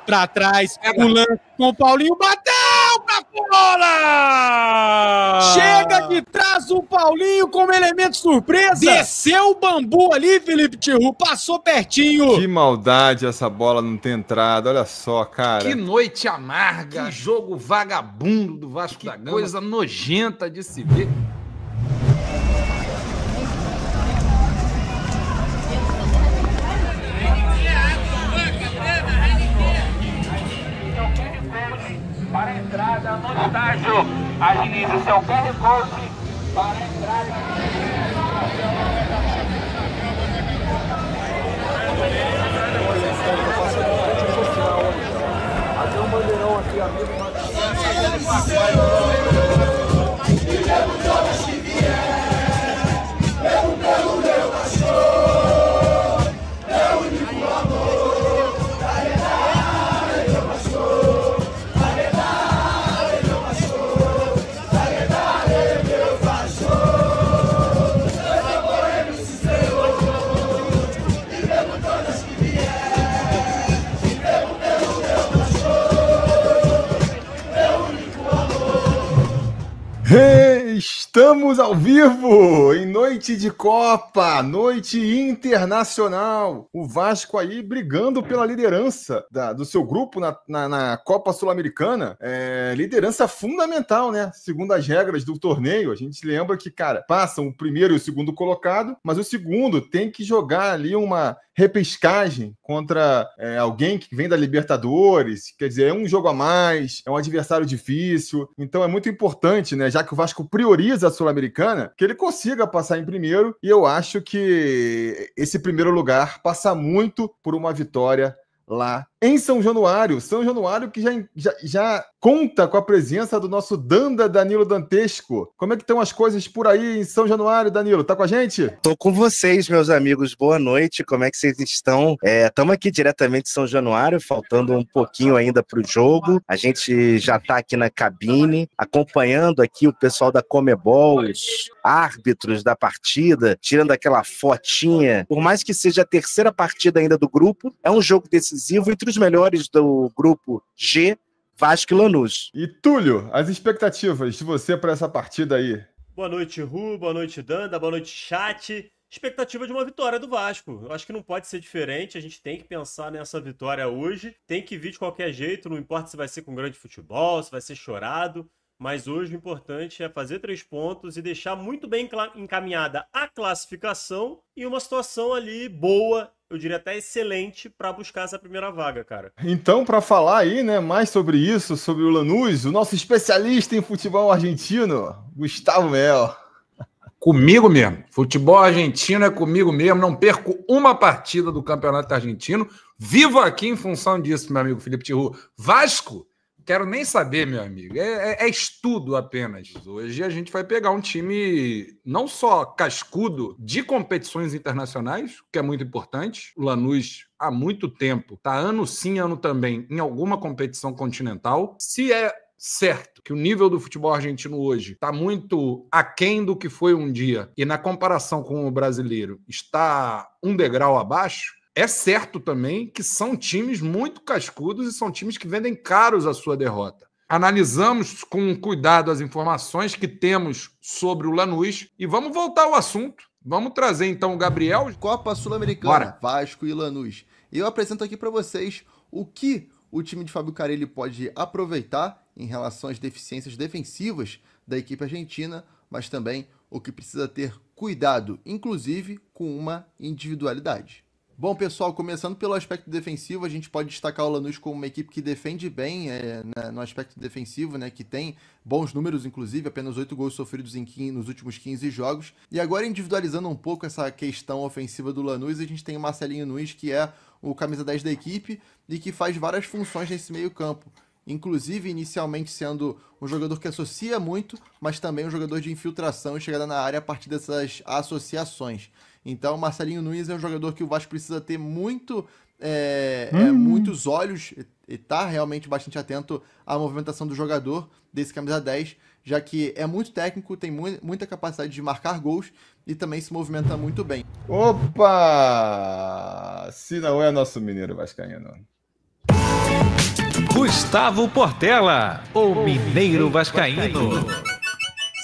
Pra trás, o lance com o Paulinho, bateu pra fora! Chega de trás o Paulinho como elemento surpresa. Desceu o bambu ali, Felipe Tiru, passou pertinho. Que maldade essa bola não ter entrado, olha só, cara. Que noite amarga, que jogo vagabundo do Vasco da Gama. Coisa nojenta de se ver. Para a entrada no estágio, agilize o seu QR Code para a entrada. Até um bandeirão aqui, amigo. Estamos ao vivo em noite de Copa, noite internacional. O Vasco aí brigando pela liderança do seu grupo na Copa Sul-Americana. Liderança fundamental, né? Segundo as regras do torneio, a gente lembra que, cara, passam o primeiro e o segundo colocado, mas o segundo tem que jogar ali uma repescagem contra alguém que vem da Libertadores, quer dizer, é um jogo a mais, é um adversário difícil, então é muito importante, né, já que o Vasco prioriza a Sul-Americana, que ele consiga passar em primeiro, e eu acho que esse primeiro lugar passa muito por uma vitória lá em São Januário que já conta com a presença do nosso Danda Danilo Dantesco. Como é que estão as coisas por aí em São Januário, Danilo? Tá com a gente? Tô com vocês, meus amigos. Boa noite, como é que vocês estão? Estamos aqui diretamente de São Januário, faltando um pouquinho ainda para o jogo. A gente já tá aqui na cabine, acompanhando aqui o pessoal da Comebol, os árbitros da partida, tirando aquela fotinha. Por mais que seja a terceira partida ainda do grupo, é um jogo decisivo entre os melhores do grupo G, Vasco e Lanús. E Túlio, as expectativas de você para essa partida aí? Boa noite, Ru, boa noite, Danda, boa noite, chat. Expectativa de uma vitória do Vasco. Eu acho que não pode ser diferente, a gente tem que pensar nessa vitória hoje. Tem que vir de qualquer jeito, não importa se vai ser com grande futebol, se vai ser chorado. Mas hoje o importante é fazer 3 pontos e deixar muito bem encaminhada a classificação e uma situação ali boa, eu diria até excelente, para buscar essa primeira vaga, cara. Então, para falar aí, né, mais sobre isso, sobre o Lanús, o nosso especialista em futebol argentino, Gustavo Mel. Comigo mesmo. Futebol argentino é comigo mesmo. Não perco uma partida do Campeonato Argentino. Vivo aqui em função disso, meu amigo Felipe Tiru. Vasco, quero nem saber, meu amigo. É estudo apenas. Hoje a gente vai pegar um time não só cascudo de competições internacionais, que é muito importante. O Lanús, há muito tempo, está ano sim, ano também, em alguma competição continental. Se é certo que o nível do futebol argentino hoje está muito aquém do que foi um dia e na comparação com o brasileiro está um degrau abaixo, é certo também que são times muito cascudos e são times que vendem caros a sua derrota. Analisamos com cuidado as informações que temos sobre o Lanús e vamos voltar ao assunto. Vamos trazer então o Gabriel. Copa Sul-Americana, Vasco e Lanús. E eu apresento aqui para vocês o que o time de Fábio Carelli pode aproveitar em relação às deficiências defensivas da equipe argentina, mas também o que precisa ter cuidado, inclusive com uma individualidade. Bom, pessoal, começando pelo aspecto defensivo, a gente pode destacar o Lanús como uma equipe que defende bem no aspecto defensivo, né, que tem bons números, inclusive, apenas 8 gols sofridos nos últimos 15 jogos. E agora, individualizando um pouco essa questão ofensiva do Lanús, a gente tem o Marcelinho Nunes, que é o camisa 10 da equipe e que faz várias funções nesse meio campo. Inclusive, inicialmente sendo um jogador que associa muito, mas também um jogador de infiltração e chegada na área a partir dessas associações. Então, o Marcelinho Nunes é um jogador que o Vasco precisa ter muitos olhos e estar realmente bastante atento à movimentação do jogador, desse camisa 10, já que é muito técnico, tem muita capacidade de marcar gols e também se movimenta muito bem. Opa! Se não é nosso mineiro vascaíno. Gustavo Portela, o Mineiro Vascaíno.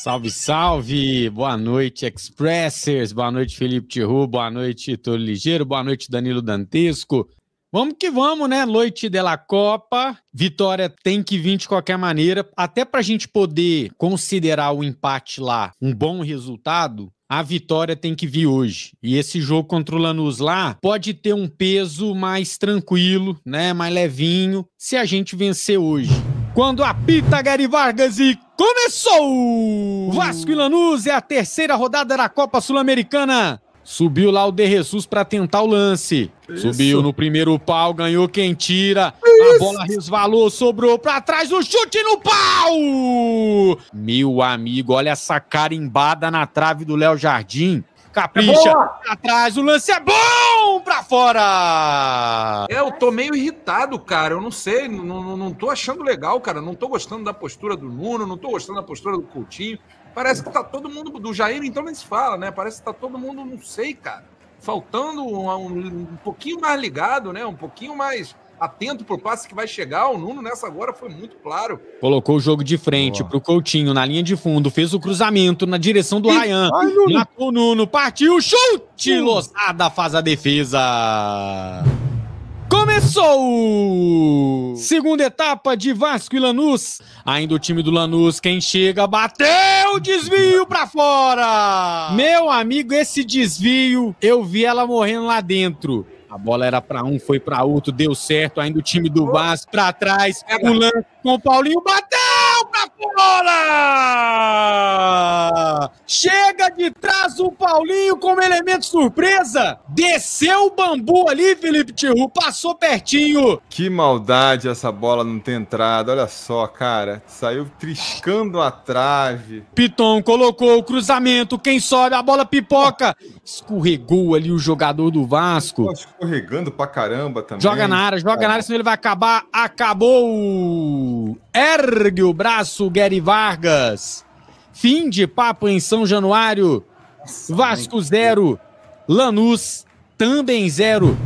Salve, salve! Boa noite, Expressers. Boa noite, Felipe Tiru. Boa noite, Toro Ligeiro. Boa noite, Danilo Dantesco. Vamos que vamos, né? Noite de la Copa. Vitória tem que vir de qualquer maneira. Até pra gente poder considerar o empate lá um bom resultado, a vitória tem que vir hoje. E esse jogo contra o Lanús lá pode ter um peso mais tranquilo, né? Mais levinho, se a gente vencer hoje. Quando apita Gary Vargas e começou! Vasco e Lanús é a terceira rodada da Copa Sul-Americana. Subiu lá o De Jesus para tentar o lance. Isso. Subiu no primeiro pau, ganhou quem tira. Isso. A bola resvalou, sobrou para trás, o chute no pau! Meu amigo, olha essa carimbada na trave do Léo Jardim. Capricha, atrás, o lance é bom pra fora! Eu tô meio irritado, cara, eu não sei, não tô achando legal, cara, não tô gostando da postura do Nuno, não tô gostando da postura do Coutinho, parece que tá todo mundo, do Jair então nem se fala, né, parece que tá todo mundo, não sei, cara, faltando um pouquinho mais ligado, né, um pouquinho mais atento pro passe que vai chegar. O Nuno nessa agora foi muito claro. Colocou o jogo de frente pro Coutinho na linha de fundo, fez o cruzamento na direção do Ryan. Matou o Nuno, partiu, chute! Losada faz a defesa. Começou! Segunda etapa de Vasco e Lanús. Ainda o time do Lanús, quem chega, bateu, desvio pra fora! Meu amigo, esse desvio, eu vi ela morrendo lá dentro. A bola era para um, foi para outro, deu certo. Ainda o time do Vasco para trás. O lance com o Paulinho, bateu para fora! Chega de trás o Paulinho como elemento surpresa. Desceu o bambu ali, Felipe Tiru, passou pertinho. Que maldade essa bola não ter entrado. Olha só, cara. Saiu triscando a trave. Piton colocou o cruzamento. Quem sobe, a bola pipoca. Escorregou ali o jogador do Vasco. Escorregando pra caramba também. Joga na área, senão ele vai acabar. Acabou! Ergue o braço, Gary Vargas. Fim de papo em São Januário. Vasco 0, Lanús também 0.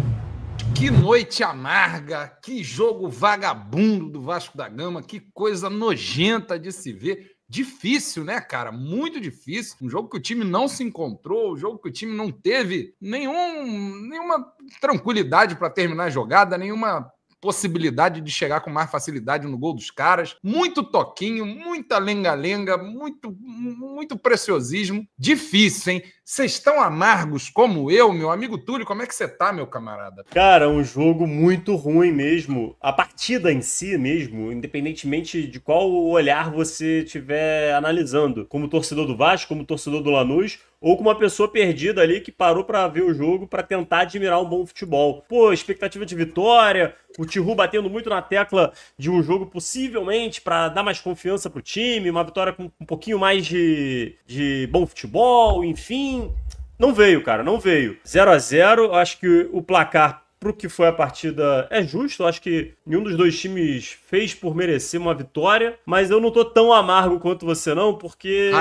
Que noite amarga, que jogo vagabundo do Vasco da Gama, que coisa nojenta de se ver. Difícil, né, cara? Muito difícil. Um jogo que o time não se encontrou, um jogo que o time não teve nenhuma tranquilidade para terminar a jogada, nenhuma possibilidade de chegar com mais facilidade no gol dos caras. Muito toquinho, muita lenga-lenga, muito preciosismo. Difícil, hein? Vocês estão amargos como eu, meu amigo Túlio? Como é que você tá, meu camarada? Cara, um jogo muito ruim mesmo. A partida em si mesmo, independentemente de qual olhar você estiver analisando, como torcedor do Vasco, como torcedor do Lanús, ou como uma pessoa perdida ali que parou pra ver o jogo pra tentar admirar um bom futebol. Pô, expectativa de vitória, o Tiru batendo muito na tecla de um jogo possivelmente pra dar mais confiança pro time, uma vitória com um pouquinho mais de bom futebol, enfim. Não veio, cara, não veio. 0-0, acho que o placar pro que foi a partida é justo, acho que nenhum dos dois times fez por merecer uma vitória, mas eu não tô tão amargo quanto você não, porque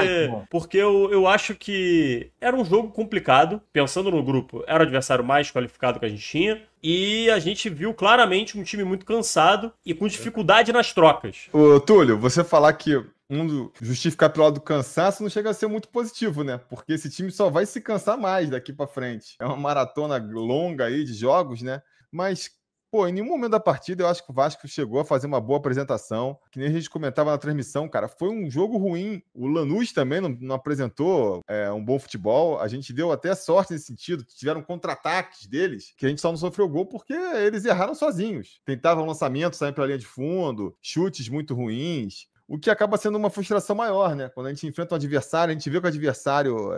eu acho que era um jogo complicado, pensando no grupo, era o adversário mais qualificado que a gente tinha, e a gente viu claramente um time muito cansado e com dificuldade nas trocas. Ô, Túlio, você falar que justificar pelo lado do cansaço não chega a ser muito positivo, né? Porque esse time só vai se cansar mais daqui pra frente. É uma maratona longa aí de jogos, né? Mas, pô, em nenhum momento da partida eu acho que o Vasco chegou a fazer uma boa apresentação. Que nem a gente comentava na transmissão, cara. Foi um jogo ruim. O Lanús também não apresentou um bom futebol. A gente deu até sorte nesse sentido. Tiveram contra-ataques deles, que a gente só não sofreu gol porque eles erraram sozinhos. Tentavam lançamento, saíram pela linha de fundo, chutes muito ruins. O que acaba sendo uma frustração maior, né? Quando a gente enfrenta um adversário, a gente vê que o adversário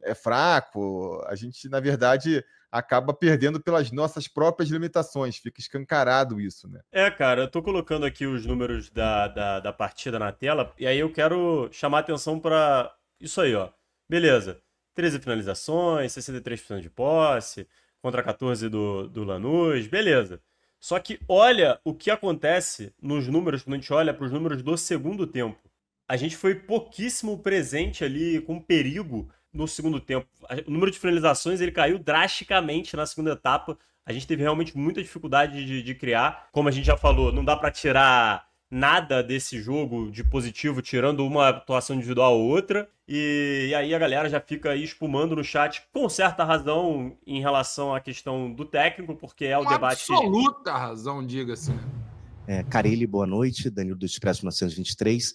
é fraco, a gente, na verdade, acaba perdendo pelas nossas próprias limitações. Fica escancarado isso, né? Cara, eu tô colocando aqui os números da partida na tela, e aí eu quero chamar a atenção para isso aí, ó. Beleza, 13 finalizações, 63% de posse, contra 14 do Lanús, beleza. Só que olha o que acontece nos números, quando a gente olha para os números do segundo tempo. A gente foi pouquíssimo presente ali com perigo no segundo tempo. O número de finalizações ele caiu drasticamente na segunda etapa. A gente teve realmente muita dificuldade de criar. Como a gente já falou, não dá para tirar nada desse jogo de positivo, tirando uma atuação individual ou outra. E aí a galera já fica aí espumando no chat com certa razão em relação à questão do técnico, porque é o debate... Absoluta razão, diga-se, né? Carille, boa noite. Danilo do Expresso 1923.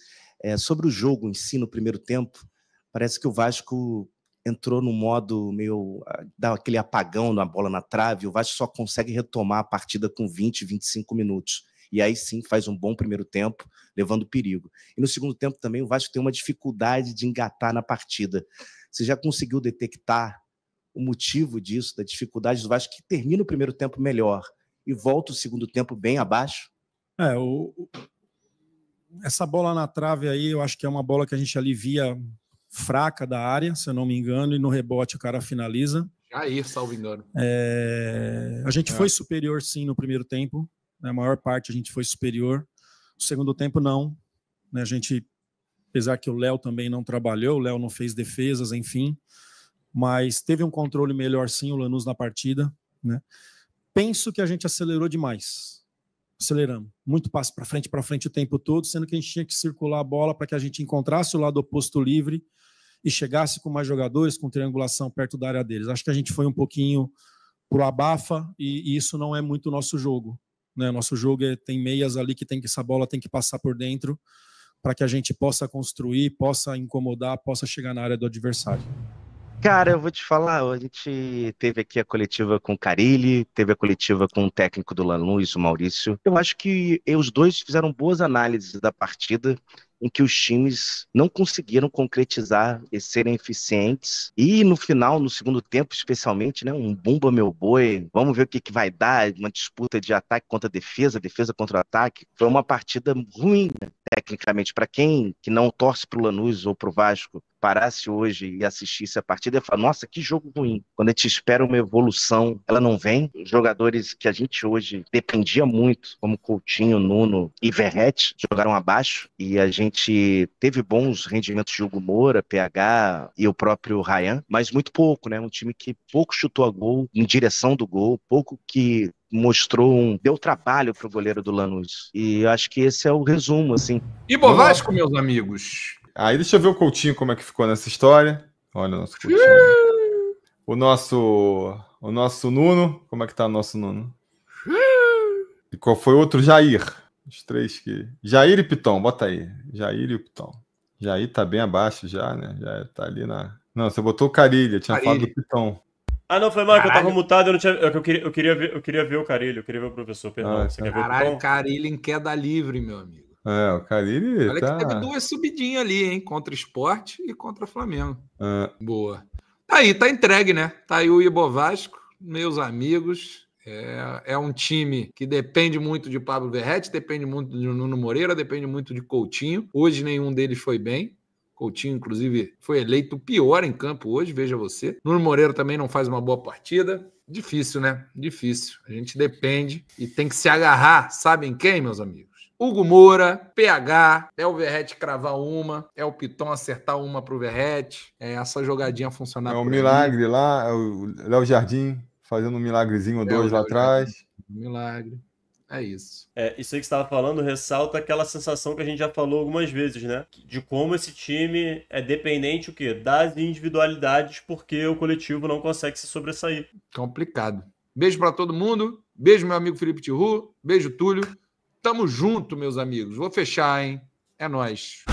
Sobre o jogo em si, no primeiro tempo, parece que o Vasco entrou no modo meio... dá aquele apagão na bola na trave. O Vasco só consegue retomar a partida com 20, 25 minutos. E aí sim faz um bom primeiro tempo, levando perigo. E no segundo tempo também o Vasco tem uma dificuldade de engatar na partida. Você já conseguiu detectar o motivo disso, da dificuldade do Vasco, que termina o primeiro tempo melhor e volta o segundo tempo bem abaixo? Essa bola na trave aí, eu acho que é uma bola que a gente alivia fraca da área, se eu não me engano, e no rebote o cara finaliza. Jair, salvo engano. A gente foi superior sim no primeiro tempo. A maior parte a gente foi superior. No segundo tempo, não. A gente, apesar que o Léo também não trabalhou, o Léo não fez defesas, enfim. Mas teve um controle melhor, sim, o Lanús na partida. Né? Penso que a gente acelerou demais. Aceleramos. Muito passe para frente o tempo todo, sendo que a gente tinha que circular a bola para que a gente encontrasse o lado oposto livre e chegasse com mais jogadores, com triangulação perto da área deles. Acho que a gente foi um pouquinho pro abafa e isso não é muito o nosso jogo. Né? Nosso jogo tem meias ali que essa bola tem que passar por dentro para que a gente possa construir, possa incomodar, possa chegar na área do adversário. Cara, eu vou te falar, a gente teve aqui a coletiva com o Carille, teve a coletiva com o técnico do Lanús, o Maurício. Eu acho que os dois fizeram boas análises da partida, em que os times não conseguiram concretizar e serem eficientes. E no final, no segundo tempo especialmente, né, um bumba meu boi, vamos ver o que vai dar, uma disputa de ataque contra defesa, defesa contra ataque. Foi uma partida ruim, né, tecnicamente. Para quem que não torce para o Lanús ou para o Vasco, parasse hoje e assistisse a partida, ia falar, nossa, que jogo ruim. Quando a gente espera uma evolução, ela não vem. Os jogadores que a gente hoje dependia muito, como Coutinho, Nuno e Verratti, jogaram abaixo, e a gente teve bons rendimentos de Hugo Moura, PH e o próprio Ryan, mas muito pouco, né? Um time que pouco chutou a gol, em direção do gol, pouco que deu trabalho para o goleiro do Lanús. E eu acho que esse é o resumo, assim. E Vasco, meus amigos? Aí deixa eu ver o Coutinho como é que ficou nessa história. Olha o nosso Coutinho. O nosso Nuno. Como é que tá o nosso Nuno? E qual foi outro? Jair. Os três que... Jair e Piton, bota aí. Jair e o Piton. Jair tá bem abaixo já, né? Já tá ali na... Não, você botou o Carille, tinha falado do Piton. Ah, não, foi mal, que eu tava mutado, eu queria ver o Carille, eu queria ver o professor, perdão. Você quer ver o Piton? Carille em queda livre, meu amigo. O Carille olha que teve duas subidinhas ali, hein? Contra o Sport e contra o Flamengo. Boa. Tá aí, tá entregue, né? Tá aí o Ibo Vasco, meus amigos. É um time que depende muito de Pablo Verratti, depende muito de Nuno Moreira, depende muito de Coutinho. Hoje nenhum deles foi bem. Coutinho, inclusive, foi eleito o pior em campo hoje, veja você. Nuno Moreira também não faz uma boa partida. Difícil, né? Difícil. A gente depende e tem que se agarrar. Sabem quem, meus amigos? Hugo Moura, PH, é o Verratti cravar uma, é o Piton acertar uma pro Verratti, é essa jogadinha funcionar. É o milagre ali. Lá, é o Léo Jardim fazendo um milagrezinho ou dois lá atrás. Milagre. É isso. Isso aí que você estava falando ressalta aquela sensação que a gente já falou algumas vezes, né? De como esse time é dependente, o quê? Das individualidades, porque o coletivo não consegue se sobressair. Complicado. Beijo para todo mundo. Beijo, meu amigo Felipe Tiru. Beijo, Túlio. Tamo junto, meus amigos. Vou fechar, hein? É nóis.